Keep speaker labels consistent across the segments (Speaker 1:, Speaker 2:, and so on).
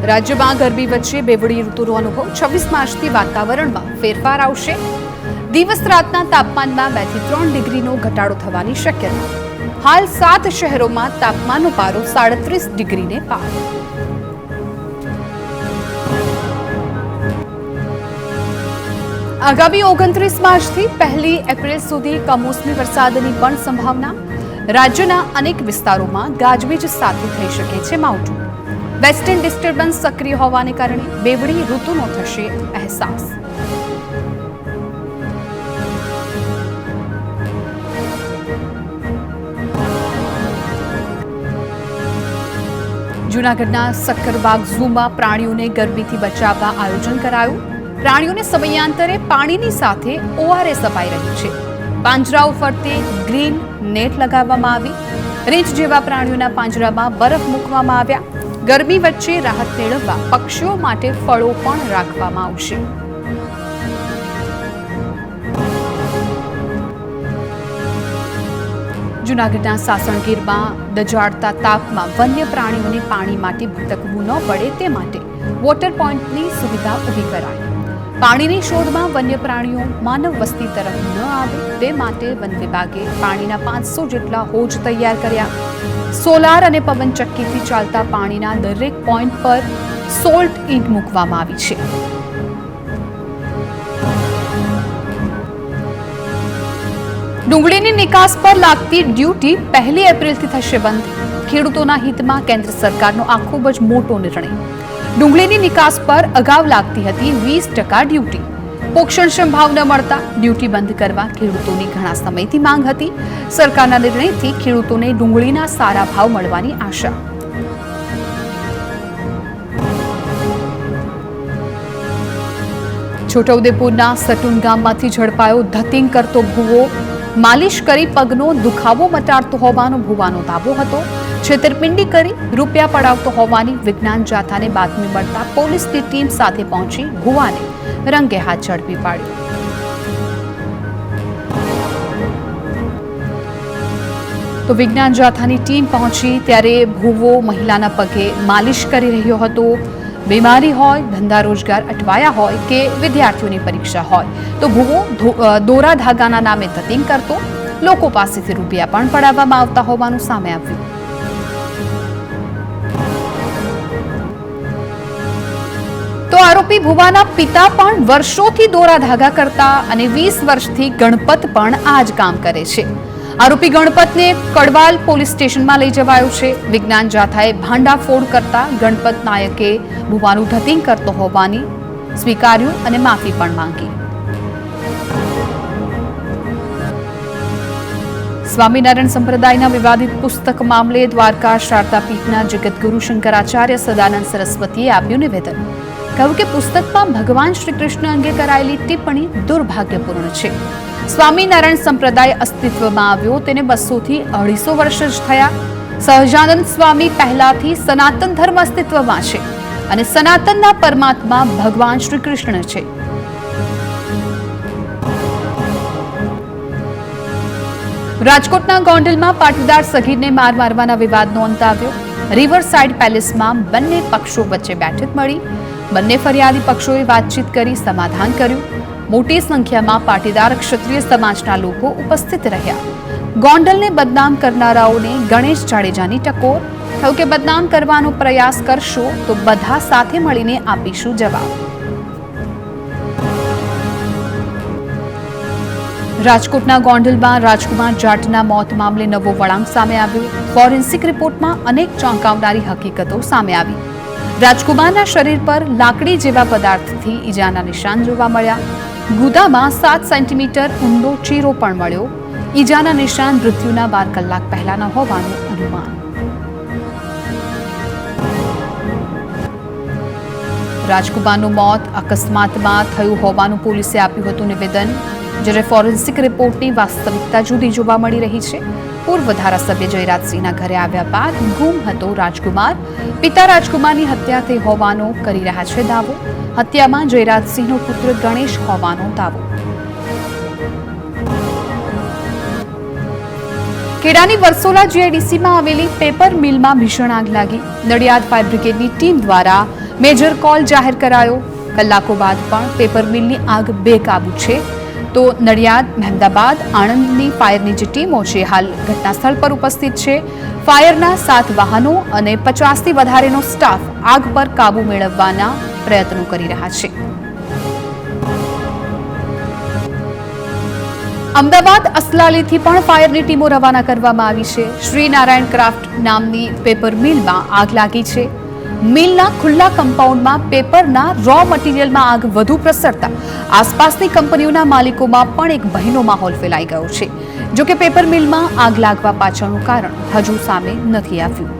Speaker 1: રાજ્યમાં ગરમી વચ્ચે બેવડી ઋતુનો અનુભવ 26 માર્ચથી વાતાવરણમાં ફેરફાર આવશે. દિવસ રાતના તાપમાનમાં 2 થી 3 ડિગ્રીનો ઘટાડો થવાની શક્યતા. હાલ 7 શહેરોમાં તાપમાનનો પારો 37 ડિગ્રીને પાર. આગામી 29 માર્ચથી 1 એપ્રિલ સુધી કમોસમી વરસાદની પણ સંભાવના. રાજ્યના અનેક વિસ્તારોમાં ગાજવીજ સાથે થઈ શકે છે માવઠું. વેસ્ટર્ન ડિસ્ટર્બન્સ સક્રિય હોવાને કારણે બેવડી ઋતુનો થશે અહેસાસ. જૂનાગઢના સક્કરબાગ ઝૂમાં પ્રાણીઓને ગરમીથી બચાવવા આયોજન કરાયું. પ્રાણીઓને સમયાંતરે પાણીની સાથે ORS અપાઈ રહ્યું છે. પાંજરાઓ ફરતે ગ્રીન નેટ લગાવવામાં આવી. રીંછ જેવા પ્રાણીઓના પાંજરામાં બરફ મૂકવામાં આવ્યા. ગરમી વચ્ચે રાહત મેળવવા પક્ષીઓ માટે ફળો પણ રાખવામાં આવશે. જૂનાગઢના સાસણગીરમાં દજાડતા તાપમાં વન્ય પ્રાણીઓને પાણી માટે ભટકવું ન પડે તે માટે વોટર પોઈન્ટની સુવિધા ઊભી કરાઈ. પાણીની શોધમાં વન્ય પ્રાણીઓ માનવ વસ્તી તરફ ન આવે તે માટે વન વિભાગે પાણીના 500 જેટલા હોજ તૈયાર કર્યા. સોલાર અને પવનચક્કીથી ચાલતા પાણીના દરેક પોઈન્ટ પર સોલ્ટ ઈંટ મૂકવામાં આવી છે. ડુંગળીની નિકાસ પર લાગતી ડ્યુટી 1 એપ્રિલથી થશે બંધ. ખેડૂતોના હિતમાં કેન્દ્ર સરકારનો આ ખૂબ જ મોટો નિર્ણય. ડુંગળીની નિકાસ પર અગાઉ લાગતી હતી 20% ડ્યુટી. પોષણ સંભાવ ન મળતા ડ્યુટી બંધ કરવા ખેડૂતોની ઘણા સમયથી માંગ હતી. સરકારના નિર્ણયથી ખેડૂતોને ડુંગળીના સારા ભાવ મળવાની આશા. છોટાઉદેપુરના સટુન ગામમાંથી ઝડપાયો ધતિંગ કરતો ભૂવો. માલિશ કરી પગનો દુખાવો મટાડતો હોવાનો ભૂવાનો દાવો હતો. છેતરપિંડી કરી રૂપિયા પડાવતો હોવાની વિજ્ઞાન જાથાને બાતમી મળતા પોલીસની ટીમ સાથે પહોંચી ભૂવાને રંગે હાથ ઝડપી પાડ્યો. તો વિજ્ઞાન જાથાની ટીમ પહોંચી ત્યારે ભૂવો મહિલાના પગે માલિશ કરી રહ્યો હતો. બીમારી હોય, ધંધા રોજગાર અટવાયા હોય કે વિદ્યાર્થીઓની પરીક્ષા હોય તો ભૂવો દોરા ધાગાના નામે ધતિંગ કરતો. લોકો પાસેથી રૂપિયા પણ પડાવવામાં આવતા હોવાનું સામે આવ્યું. તો આરોપી ભુવાના પિતા પણ વર્ષોથી દોરા ધાગા કરતા અને 20 વર્ષથી ગણપત પણ આ જ કામ કરે છે. આરોપી ગણપતને કડવાલ પોલીસ સ્ટેશનમાં લઈ જવાયો છે. વિજ્ઞાન જાથાએ ભાંડાફોડ કરતા ગણપત નાયકે ભુવાનું ધતિંગ કરતો હોવાની સ્વીકાર્યું અને માફી પણ માંગી. સ્વામિનારાયણ સંપ્રદાયના વિવાદિત પુસ્તક મામલે દ્વારકા શારદા પીઠના જગતગુરુ શંકરાચાર્ય સદાનંદ સરસ્વતીએ આપ્યું નિવેદન. કહ્યું કે પુસ્તકમાં ભગવાન શ્રી કૃષ્ણ અંગે કરાયેલી ટિપ્પણી દુર્ભાગ્યપૂર્ણ છે. સ્વામિનારાયણ સંપ્રદાય અસ્તિત્વમાં આવ્યો તેને 200 થી 250 વર્ષ જ થયા. સહજાનંદ સ્વામી પહેલાથી સનાતન ધર્મ અસ્તિત્વમાં છે અને સનાતનના પરમાત્મા ભગવાન શ્રી કૃષ્ણ છે. રાજકોટના ગોંડલમાં પાટીદાર સગીરને મારવાના વિવાદનો અંત આવ્યો. રિવર સાઇડ પેલેસમાં બંને પક્ષો વચ્ચે બેઠક મળી. બંને ફરિયાદી પક્ષોએ વાતચીત કરી સમાધાન કર્યું. મોટી સંખ્યામાં પાટીદાર ક્ષત્રિય સમાજના લોકો ઉપસ્થિત રહ્યા. ગોંડલને બદનામ કરનારાઓને ગણેશ જાડેજાની ટકોર. કહ્યું કે બદનામ કરવાનો પ્રયાસ કરશો તો બધા સાથે મળીને આપીશું જવાબ. રાજકોટના ગોંડલમાં રાજકુમાર જાટના મોત મામલે નવો વળાંક સામે આવ્યો. ફોરેન્સિક રિપોર્ટમાં અનેક ચોંકાવનારી હકીકતો સામે આવી. રાજકુમારના શરીર પર લાકડી જેવા પદાર્થથી ઈજાના નિશાન જોવા મળ્યા. ગુદામાં 7 સેન્ટીમીટર ઊંડો ચીરો પણ મળ્યો. ઈજાના નિશાન મૃત્યુના 12 કલાક પહેલાના હોવાનું અનુમાન. રાજકુમારનું મોત અકસ્માતમાં થયું હોવાનું પોલીસે આપ્યું હતું નિવેદન. જ્યારે ફોરેન્સિક રિપોર્ટની વાસ્તવિકતા જુદી જોવા મળી રહી છે. પૂર્વ ધારાસભ્ય જયરાજસિંહના ઘરે આવ્યા બાદ ગુમ હતો રાજકુમાર. પિતા રાજકુમારની હત્યા થઈ હોવાનો કરી રહ્યા છે દાવો. હત્યામાં જયરાજસિંહનો પુત્ર ગણેશ હોવાનો દાવો. ખેડાની વરસોલા જીઆઈડીસીમાં આવેલી પેપર મિલમાં ભીષણ આગ લાગી. નડિયાદ ફાયર બ્રિગેડની ટીમ દ્વારા મેજર કોલ જાહેર કરાયો. કલાકો બાદ પણ પેપર મિલની આગ બેકાબૂ છે. તો નડિયાદ, મહેમદાબાદ, આણંદની ફાયરની જે ટીમો છે હાલ ઘટના સ્થળ પર ઉપસ્થિત છે. ફાયરના 7 વાહનો અને 50થી વધારેનો સ્ટાફ આગ પર કાબુ મેળવવાના પ્રયત્નો કરી રહ્યા છે. અમદાવાદ અસલાલીથી પણ ફાયરની ટીમો રવાના કરવામાં આવી છે. શ્રી નારાયણ ક્રાફ્ટ નામની પેપર મિલમાં આગ લાગી છે. મિલના ખુલ્લા કમ્પાઉન્ડમાં પેપરના રો મટીરિયલમાં આગ વધુ પ્રસરતા આસપાસની કંપનીઓના માલિકોમાં પણ એક ભયનો માહોલ ફેલાઈ ગયો છે. જોકે પેપર મિલમાં આગ લાગવા પાછળનું કારણ હજુ સામે નથી આવ્યું.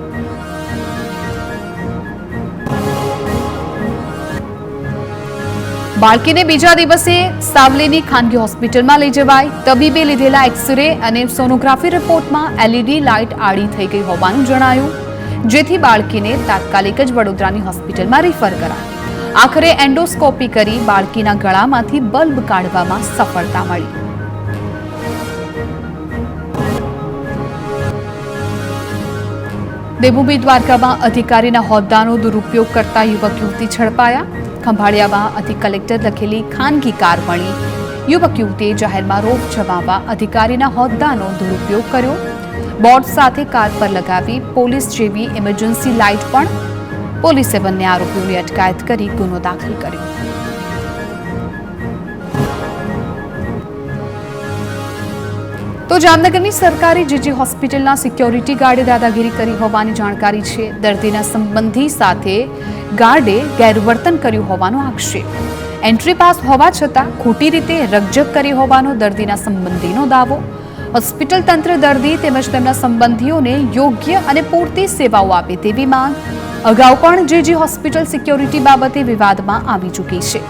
Speaker 1: બાળકીને બીજા દિવસે સાવલીની ખાનગી હોસ્પિટલમાં લઈ જવાઈ. તબીબે લીધેલા એક્સરે અને સોનોગ્રાફી રિપોર્ટમાં એલઈડી લાઇટ આડી થઈ ગઈ હોવાનું જણાયું, જેથી બાળકીને તાત્કાલિક જ વડોદરાની હોસ્પિટલમાં રિફર કરાઈ. આખરે એન્ડોસ્કોપી કરી બાળકીના ગળામાંથી બલ્બ કાઢવામાં સફળતા મળી. દેવભૂમિ દ્વારકામાં અધિકારીના હોદ્દાનો દુરુપયોગ કરતા યુવક યુવતી ઝડપાયા. ખંભાળિયામાં અધિક કલેક્ટર લખેલી ખાનગી કાર મળી. યુવક યુવતીએ જાહેરમાં રોપ જમાવવા અધિકારીના હોદ્દાનો દુરુપયોગ કર્યો. બોર્ડ સાથે કાર પર લગાવી પોલીસ જેવી ઇમરજન્સી લાઇટ પણ. પોલીસે બંને આરોપીઓની અટકાયત કરી ગુનો દાખલ કર્યો. તો જામનગરની સરકારી જીજી હોસ્પિટલના સિક્યોરિટી ગાર્ડે દાદાગીરી કરી હોવાની જાણકારી છે. દર્દીના સંબંધી સાથે ગાર્ડે ગેરવર્તન કર્યું હોવાનો આક્ષેપ. એન્ટ્રી પાસ હોવા છતાં ખોટી રીતે રકઝક કરી હોવાનો દર્દીના સંબંધીનો દાવો. હોસ્પિટલ તંત્ર દર્દી તેમજ તેમના સંબંધીઓને યોગ્ય અને પૂરતી સેવાઓ આપે તેવી માંગ. અગાઉ પણ જીજી હોસ્પિટલ સિક્યોરિટી બાબતે વિવાદમાં આવી ચૂકી છે.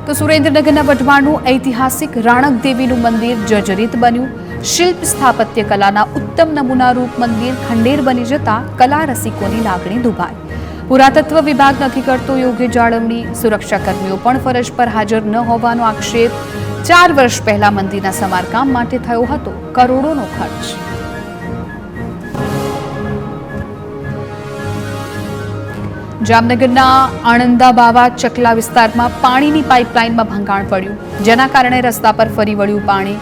Speaker 1: તો સુરેન્દ્રનગરના વઢવાણનું ઐતિહાસિક રાણક દેવીનું મંદિર જર્જરિત બન્યું. શિલ્પ સ્થાપત્ય કલાના ઉત્તમ નમૂનારૂપ મંદિર ખંડેર બની જતા કલા રસિકોની લાગણી દુભાઈ. પુરાતત્વ વિભાગ નથી કરતો યોગ્ય જાળવણી. સુરક્ષાકર્મીઓ પણ ફરજ પર હાજર ન હોવાનો આક્ષેપ. 4 વર્ષ પહેલા મંદિરના સમારકામ માટે થયો હતો કરોડોનો ખર્ચ. જામનગરના આણંદા બાવા ચકલા વિસ્તારમાં પાણીની પાઇપલાઇનમાં ભંગાણ પડ્યું, જેના કારણે રસ્તા પર ફરી વળ્યું પાણી.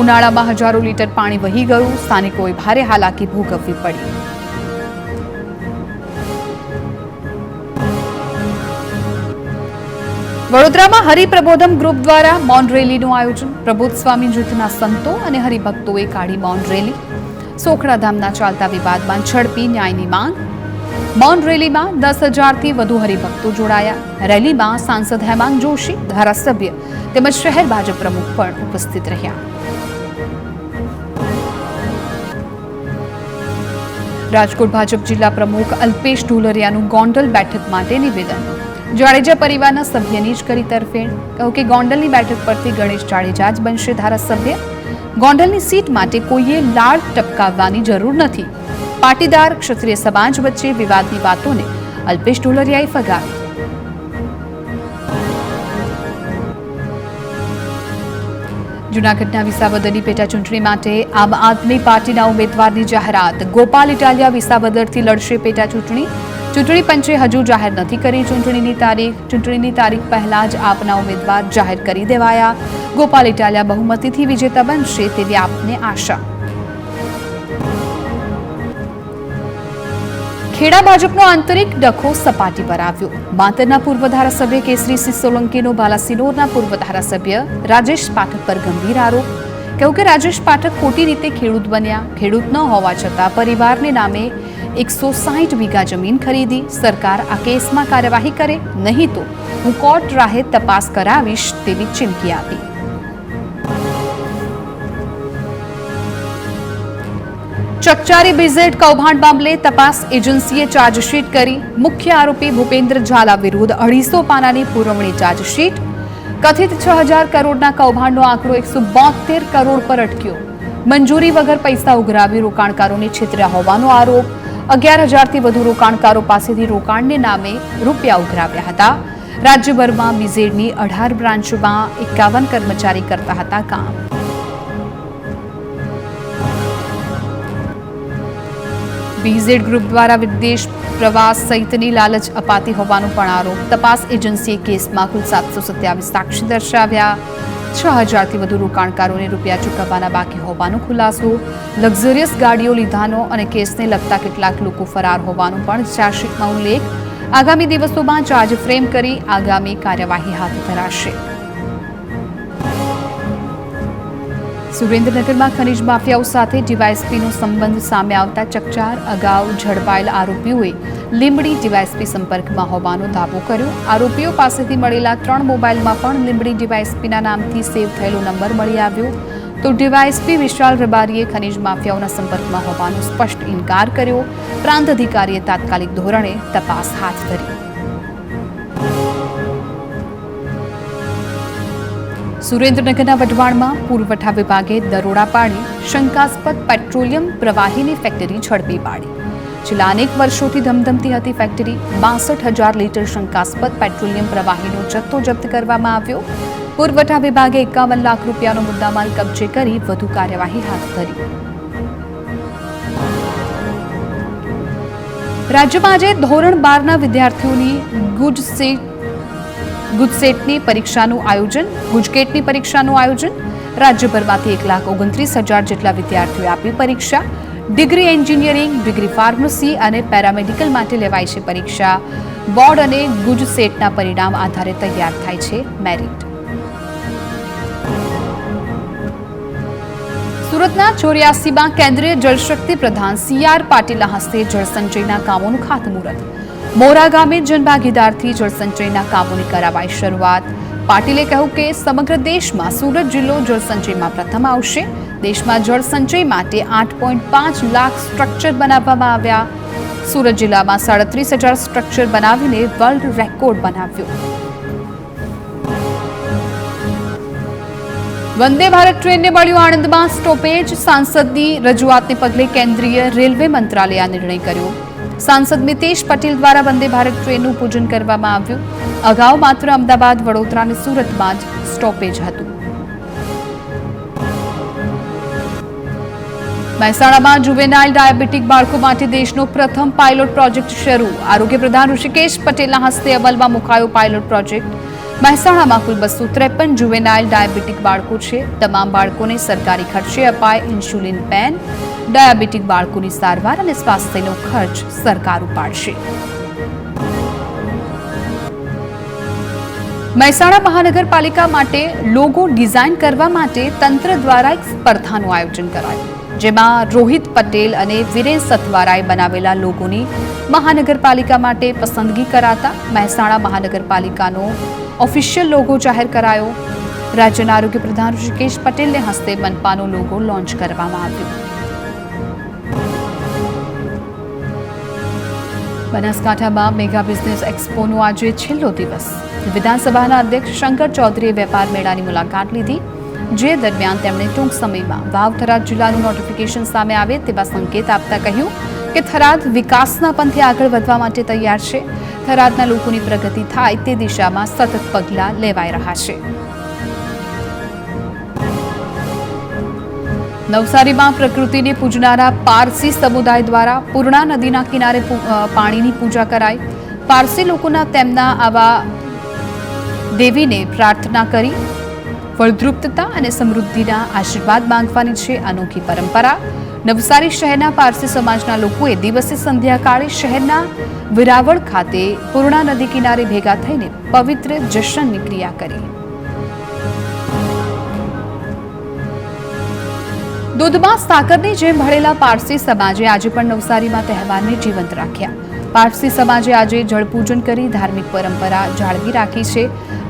Speaker 1: ઉનાળામાં હજારો લીટર પાણી વહી ગયું. સ્થાનિકોએ ભારે હાલાકી ભોગવવી પડી. વડોદરામાં હરિપ્રબોધમ ગ્રુપ દ્વારા મૌન રેલીનું આયોજન. પ્રબોધ સ્વામી જૂથના સંતો અને હરિભક્તોએ કાઢી મૌન રેલી. સોખડાધામના ચાલતા વિવાદમાં ઝડપી ન્યાયની માંગ. મૌન રેલીમાં 10,000થી વધુ હરિભક્તો જોડાયા. રેલીમાં સાંસદ હેમાંગ જોશી, ધારાસભ્ય તેમજ શહેર ભાજપ પ્રમુખ પણ ઉપસ્થિત રહ્યા. રાજકોટ ભાજપ જિલ્લા પ્રમુખ અલ્પેશ ઢોલરિયાનું ગોંડલ બેઠક માટે નિવેદન. જાડેજા પરિવારના સભ્યની જ કરી તરફેણ. કહ્યું કે ગોંડલની બેઠક પરથી ગણેશ જાડેજા જ બનશે ધારાસભ્ય. ગોંડલની સીટ માટે કોઈએ લાળ ટપકાવવાની જરૂર નથી. પાટીદાર ક્ષત્રિય સમાજ વચ્ચે વિવાદની વાતોને અલ્પેશ ઢોલરિયાએ ફગાવી. જૂનાગઢના વિસાવદરની પેટા ચૂંટણી માટે આમ આદમી પાર્ટીના ઉમેદવારની જાહેરાત. ગોપાલ ઇટાલિયા વિસાવદરથી લડશે પેટા ચૂંટણી. ચૂંટણી પંચે હજુ જાહેર નથી કરી ચૂંટણીની તારીખ. ચૂંટણીની તારીખ પહેલા જ આપના ઉમેદવાર જાહેર કરી દેવાયા. ગોપાલ ઇટાલિયા બહુમતીથી વિજેતા બનશે તેવી આપને આશા. ખેડા ભાજપનો આંતરિક ડખો સપાટી પર આવ્યો. માતરના પૂર્વ ધારાસભ્ય કેસરીસિંહ સોલંકીનો બાલાસિનોરના પૂર્વ ધારાસભ્ય રાજેશ પાઠક પર ગંભીર આરોપ. કહ્યું કે રાજેશ પાઠક ખોટી રીતે ખેડૂત બન્યા. ખેડૂત ન હોવા છતાં પરિવારને નામે 160 વીઘા જમીન ખરીદી. સરકાર આ કેસમાં કાર્યવાહી કરે, નહીં તો હું કોર્ટ રાહે તપાસ કરાવીશ તેવી ચીમકી આપી. ચકચારી બીઝેડ કૌભાંડ મામલે તપાસ એજન્સીએ ચાર્જશીટ કરી. મુખ્ય આરોપી ભૂપેન્દ્ર ઝાલા વિરુદ્ધ 250 પાનાની પુરવણી ચાર્જશીટ. કથિત 6,000 કરોડના કૌભાંડનો આંકડો 172 કરોડ પર અટક્યો. મંજૂરી વગર પૈસા ઉઘરાવી રોકાણકારોને છેતર્યા હોવાનો આરોપ. 11,000થી વધુ રોકાણકારો પાસેથી રોકાણને નામે રૂપિયા ઉઘરાવ્યા હતા. રાજ્યભરમાં બીઝેડની 18 બ્રાન્ચોમાં 51 કર્મચારી કરતા હતા કામ. બીઝેડ ગ્રુપ દ્વારા વિદેશ પ્રવાસ સહિતની લાલચ અપાતી હોવાનો પણ આરોપ. તપાસ એજન્સીએ કેસમાં કુલ 727 સાક્ષી દર્શાવ્યા. 6000થી વધુ રોકાણકારોને રૂપિયા ચૂકવવાના બાકી હોવાનો ખુલાસો. લક્ઝરિયસ ગાડીઓ લીધાનો અને કેસને લગતા કેટલાક લોકો ફરાર હોવાનો પણ ચાર્જશીટમાં ઉલ્લેખ. આગામી દિવસોમાં ચાર્જ ફ્રેમ કરી આગામી કાર્યવાહી હાથ ધરાશે. સુરેન્દ્રનગરમાં ખનીજ માફિયાઓ સાથે ડીવાયએસપીનો સંબંધ સામે આવતા ચકચાર. અગાઉ ઝડપાયેલ આરોપીઓએ લીંબડી ડીવાયએસપી સંપર્કમાં હોવાનો દાવો કર્યો. આરોપીઓ પાસેથી મળેલા 3 મોબાઈલમાં પણ લીંબડી ડીવાયએસપીના નામથી સેવ થયેલો નંબર મળી આવ્યો. તો ડીવાયએસપી વિશાલ રબારીએ ખનીજ માફિયાઓના સંપર્કમાં હોવાનો સ્પષ્ટ ઇનકાર કર્યો. પ્રાંત અધિકારીએ તાત્કાલિક ધોરણે તપાસ હાથ ધરી. સુરેન્દ્રનગરના વઢવાણમાં પુરવઠા વિભાગે દરોડા પાડી શંકાસ્પદ પેટ્રોલિયમ પ્રવાહીની ફેક્ટરી ઝડપી પાડી. છેલ્લા અનેક વર્ષોથી ધમધમતી હતી ફેક્ટરી. 62,000 લીટર શંકાસ્પદ પેટ્રોલિયમ પ્રવાહીનો જથ્થો જપ્ત કરવામાં આવ્યો. પુરવઠા વિભાગે 51 લાખ રૂપિયાનો મુદ્દામાલ કબજે કરી વધુ કાર્યવાહી હાથ ધરી. રાજ્યમાં આજે ધોરણ 12ના વિદ્યાર્થીઓની ગુજસેટની પરીક્ષાનું આયોજન. ગુજકેટની પરીક્ષાનું આયોજન. રાજ્યભરમાંથી 1,29,000 જેટલા વિદ્યાર્થીઓએ આપી પરીક્ષા. ડિગ્રી એન્જિનિયરિંગ, ડિગ્રી ફાર્મસી અને પેરામેડિકલ માટે લેવાય છે પરીક્ષા. બોર્ડ અને ગુજસેટના પરિણામ આધારે તૈયાર થાય છે મેરિટ. સુરતના 84માં કેન્દ્રીય જળશક્તિ પ્રધાન CR પાટીલના હસ્તે જળસંચયના કામોનું ખાતમુહૂર્ત. મોરા ગામે જનભાગીદારથી જળસંચયના કામોની કરાવાઈ શરૂઆત. પાટીલે કહ્યું કે સમગ્ર દેશમાં સુરત જિલ્લો જળસંચયમાં પ્રથમ આવશે. દેશમાં જળસંચય માટે 8.5 લાખ સ્ટ્રક્ચર બનાવવામાં આવ્યા. સુરત જિલ્લામાં 37,000 સ્ટ્રક્ચર બનાવીને વર્લ્ડ રેકોર્ડ બનાવ્યો. વંદે ભારત ટ્રેનને મળ્યું આણંદમાં સ્ટોપેજ. સાંસદની રજૂઆતને પગલે કેન્દ્રીય રેલવે મંત્રાલયે આ નિર્ણય કર્યો. સાંસદ મિતેશ પટેલ દ્વારા વંદે ભારત ટ્રેનનું પૂજન કરવામાં આવ્યું. અગાઉ માત્ર અમદાવાદ, વડોદરા અને સુરતમાં જ સ્ટોપેજ હતું. મહેસાણામાં જુવેનાઇલ ડાયાબિટીક બાળકો માટે દેશનો પ્રથમ પાયલોટ પ્રોજેક્ટ શરૂ. આરોગ્ય પ્રધાન ઋષિકેશ પટેલના હસ્તે અમલમાં મુકાયો પાયલોટ પ્રોજેક્ટ. મહેસાણામાં કુલ 253 જુવેનાઇલ ડાયાબિટીક બાળકો છે. તમામ બાળકોને સરકારી ખર્ચે અપાય ઇન્સ્યુલિન પેન. ડાયાબિટીક બાળકોની સારવાર અને સ્વાસ્થ્યનો ખર્ચ સરકાર ઉપાડશે. મહેસાણા મહાનગરપાલિકા માટે લોગો ડિઝાઇન કરવા માટે તંત્ર દ્વારા એક સ્પર્ધાનું આયોજન કરાયું. જેમાં રોહિત પટેલ અને વિરેન સથવારાએ બનાવેલા લોગોની મહાનગરપાલિકા માટે પસંદગી કરાતા મહેસાણા મહાનગરપાલિકાનો ઓફિશિયલ લોગો જાહેર કરાયો. રાજ્યના આરોગ્ય પ્રધાન ઋષિકેશ પટેલને હસ્તે મનપાનો લોગો લોન્ચ કરવામાં આવ્યો. બનાસકાંઠામાં મેગા બિઝનેસ એક્સપોનો આજે છેલ્લો દિવસ. વિધાનસભાના અધ્યક્ષ શંકર ચૌધરીએ વેપાર મેળાની મુલાકાત લીધી. જે દરમિયાન તેમણે ટૂંક સમયમાં વાવ-થરાદ જિલ્લાનું નોટિફિકેશન સામે આવે તેવા સંકેત આપતા કહ્યું કે થરાદ વિકાસના પંથે આગળ વધવા માટે તૈયાર છે. થરાદના લોકોની પ્રગતિ થાય તે દિશામાં સતત પગલાં લેવાઈ રહ્યા છે. નવસારીમાં પ્રકૃતિને પૂજનારા પારસી સમુદાય દ્વારા પૂર્ણા નદીના કિનારે પાણીની પૂજા કરાઈ. પારસી લોકોના તેમના આવા દેવીને પ્રાર્થના કરી ફળદ્રુપતા અને સમૃદ્ધિના આશીર્વાદ માંગવાની છે અનોખી પરંપરા. નવસારી શહેરના પારસી સમાજના લોકોએ દિવસે સંધ્યાકાળે શહેરના વિરાવળ ખાતે પૂર્ણા નદી કિનારે ભેગા થઈને પવિત્ર જશ્નની ક્રિયા કરી. દૂધમાં સાકરની જેમ ભળેલા પારસી સમાજે આજે પણ નવસારીમાં તહેવારને જીવંત રાખ્યા. પારસી સમાજે આજે જળપૂજન કરી ધાર્મિક પરંપરા જાળવી રાખી છે.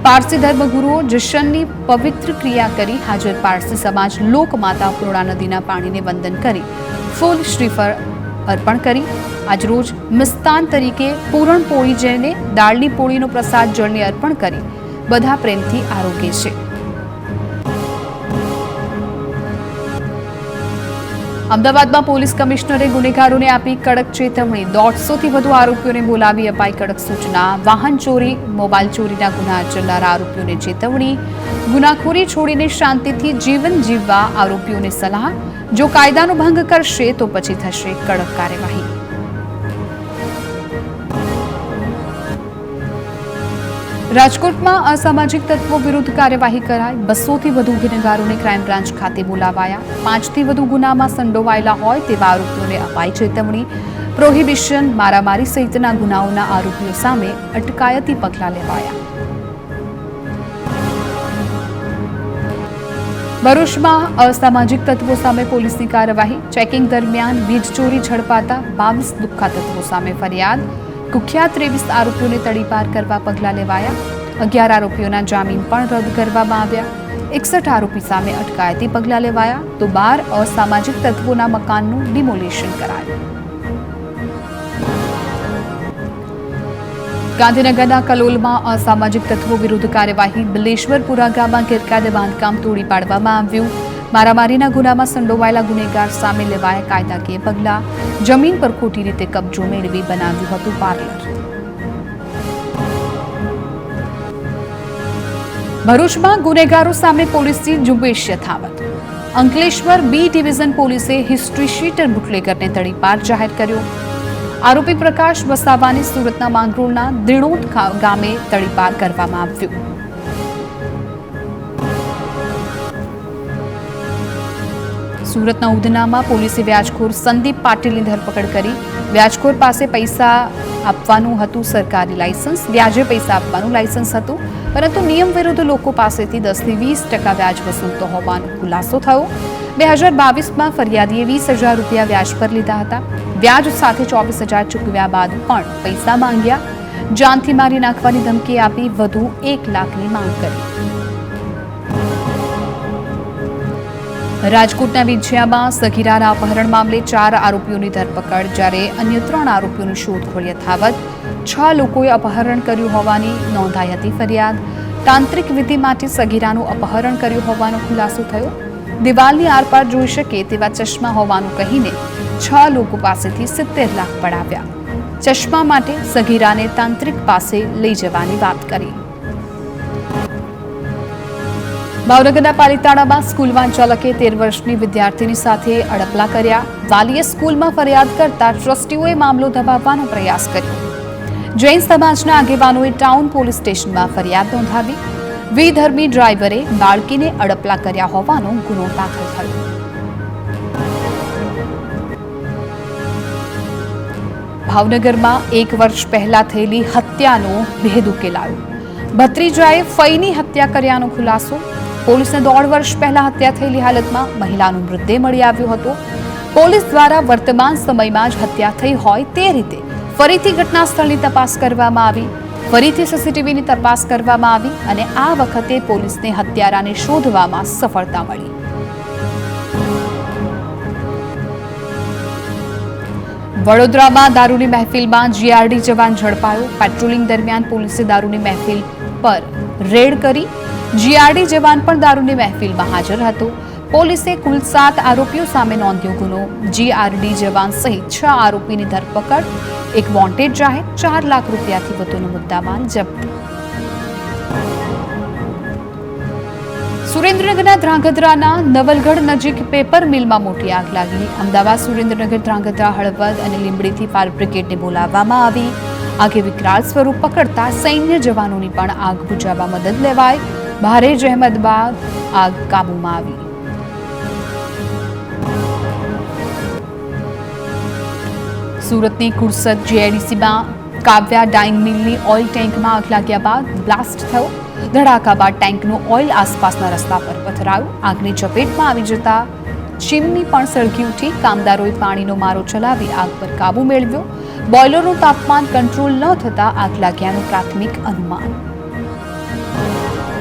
Speaker 1: પારસી ધર્મગુરુઓ જશ્નની પવિત્ર ક્રિયા કરી હાજર પારસી સમાજ લોકમાતા પૂર્ણા નદીના પાણીને વંદન કરી ફૂલ શ્રીફળ અર્પણ કરી. આજરોજ મિષ્ટાન તરીકે પૂરણ પોળી જેને દાળની પોળીનો પ્રસાદ જળને અર્પણ કરી બધા પ્રેમથી આરોગ્ય છે. અમદાવાદમાં પોલીસ કમિશનરે ગુનેગારોને આપી કડક ચેતવણી. 150થી વધુ આરોપીઓને બોલાવી અપાઈ કડક સૂચના. વાહન ચોરી, મોબાઈલ ચોરીના ગુના આચરનારા આરોપીઓને ચેતવણી. ગુનાખોરી છોડીને શાંતિથી જીવન જીવવા આરોપીઓને સલાહ. જો કાયદાનો ભંગ કરશે તો પછી થશે કડક કાર્યવાહી. રાજકોટમાં અસામાજિક તત્વો વિરુદ્ધ કાર્યવાહી કરાઈ. 200થી વધુ ગુનેગારોને ક્રાઇમ બ્રાન્ચ ખાતે બોલાવાયા. 5થી વધુ ગુનામાં સંડોવાયેલા હોય તેવા આરોપીઓને અપાઈ ચેતવણી. પ્રોહિબિશન, મારામારી સહિતના ગુનાઓના આરોપીઓ સામે અટકાયતી પગલાં લેવાયા. ભરૂચમાં અસામાજિક તત્વો સામે પોલીસની કાર્યવાહી. ચેકિંગ દરમિયાન વીજ ચોરી ઝડપાતા 22 લુખ્ખા તત્વો સામે ફરિયાદ. કુખ્યાત 23 આરોપીઓને તડીપાર કરવા પગલાં લેવાયા. 11 આરોપીઓના જામીન પણ રદ કરવામાં આવ્યા. 61 આરોપી સામે અટકાયતી પગલાં લેવાયા તો 12 અસામાજિક તત્વોના મકાનનું ડિમોલિશન કરાયું. ગાંધીનગરના કલોલમાં અસામાજિક તત્વો વિરુદ્ધ કાર્યવાહી. બિલેશ્વરપુરા ગામમાં ગેરકાયદે બાંધકામ તોડી પાડવામાં આવ્યું. મારામારીના ગુનામાં સંડોવાયેલા ગુનેગાર સામે લેવાયા કાયદાકીય પગલાં. જમીન પર ખોટી રીતે કબજો મેળવી બનાવ્યું હતું પાર્લર. ભરૂચમાં ગુનેગારો સામે પોલીસની ઝુંબેશ યથાવત. અંકલેશ્વર બી ડિવિઝન પોલીસે હિસ્ટ્રી શીટર બુટલેગરને તડીપાર જાહેર કર્યો. આરોપી પ્રકાશ વસાવાને સુરતના માંગરોળના દિણોદ ગામે તડીપાર કરવામાં આવ્યું. સુરતના ઉધનામાં પોલીસે વ્યાજખોર સંદીપ પાટીલની ધરપકડ કરી. વ્યાજખોર પાસે પૈસા આપવાનું હતું સરકારી લાયસન્સ. વ્યાજે પૈસા આપવાનું લાયસન્સ હતું, પરંતુ નિયમ વિરુદ્ધ લોકો પાસેથી 10થી 20% વ્યાજ વસૂલતો હોવાનો ખુલાસો થયો. 2022માં ફરિયાદીએ 20,000 રૂપિયા વ્યાજ પર લીધા હતા. વ્યાજ સાથે 24,000 ચૂકવ્યા બાદ પણ પૈસા માંગ્યા. જાનથી મારી નાખવાની ધમકી આપી વધુ 1 લાખની માંગ કરી. રાજકોટના વિંછિયામાં સગીરાના અપહરણ મામલે 4 આરોપીઓની ધરપકડ, જ્યારે અન્ય 3 આરોપીઓની શોધખોળ યથાવત. 6 લોકોએ અપહરણ કર્યું હોવાની નોંધાઈ હતી ફરિયાદ. તાંત્રિક વિધિ માટે સગીરાનું અપહરણ કર્યું હોવાનો ખુલાસો થયો. દિવાલની આરપાર જોઈ શકે તેવા ચશ્મા હોવાનું કહીને 6 લોકો પાસેથી 70 લાખ પડાવ્યા. ચશ્મા માટે સગીરાને તાંત્રિક પાસે લઈ જવાની વાત કરી. ભાવનગરના પાલિતાણામાં સ્કૂલ વાન ચાલકે 13 વર્ષની વિદ્યાર્થીની સાથે અડપલા કર્યા. વાલીએ સ્કૂલમાં ફરિયાદ કરતા ટ્રસ્ટીઓએ મામલો દબાવવાનો પ્રયાસ કર્યો. જૈન સમાજના આગેવાનોએ ટાઉન પોલીસ સ્ટેશનમાં ફરિયાદ નોંધાવી. વિધર્મી ડ્રાઈવરે બાળકીને અડપલા કર્યા હોવાનો ગુનો દાખલ થયો. ભાવનગરમાં 1 વર્ષ પહેલા થયેલી હત્યાનો ભેદ ઉકેલાયો. ભત્રીજાએ ફઈની હત્યા કર્યાનો ખુલાસો. પોલીસને 1.5 વર્ષ પહેલા હત્યા થયેલી હાલતમાં મહિલાનો મૃતદેહ મળી આવ્યો હતો. પોલીસ દ્વારા વર્તમાન સમયમાં જ હત્યા થઈ હોય તે રીતે ફરીથી ઘટના સ્થળની તપાસ કરવામાં આવી. ફરીથી સીસીટીવીની તપાસ કરવામાં આવી અને આ વખતે પોલીસને હત્યારાને શોધવામાં સફળતા મળી. વડોદરામાં દારૂની મહેફિલમાં જીઆરડી જવાન ઝડપાયો. પેટ્રોલિંગ દરમિયાન પોલીસે દારૂની મહેફિલ પર રેડ કરી. જીઆરડી જવાન પણ દારૂની મહેફિલમાં હાજર હતો. પોલીસે કુલ 7 આરોપીઓ સામે નોંધ્યો ગુનો. જીઆરડી જવાન સહિત 6 આરોપીની ધરપકડ. એક વોન્ટેડ જાહેર. 4 લાખ રૂપિયાથી વધુનો મુદ્દામાલ જપ્ત. સુરેન્દ્રનગરના ધ્રાંગધ્રાના નવલગઢ નજીક પેપર મિલમાં મોટી આગ લાગી. અમદાવાદ, સુરેન્દ્રનગર, ધ્રાંગધ્રા, હળવદ અને લીંબડીથી ફાયર બ્રિગેડને બોલાવવામાં આવી. આગે વિકરાળ સ્વરૂપ પકડતા સૈન્ય જવાનોની પણ આગ બુઝાવવા મદદ લેવાઈ. ભારે જહેમત બાદ આગ કાબૂમાં આવી. સુરતની કુરસદ જીઆઈડીસીમાં કાવ્યા ડાઇંગ મિલની ઓઇલ ટેન્કમાં આગ લાગ્યા બાદ બ્લાસ્ટ થયો. ધડાકા બાદ ટેન્કનું ઓઇલ આસપાસના રસ્તા પર પથરાયું. આગની ચપેટમાં આવી જતા ચીમની પણ સળગી ઉઠી. કામદારોએ પાણીનો મારો ચલાવી આગ પર કાબુ મેળવ્યો. બોઇલરનું તાપમાન કંટ્રોલ ન થતા આગ લાગ્યાનું પ્રાથમિક અનુમાન.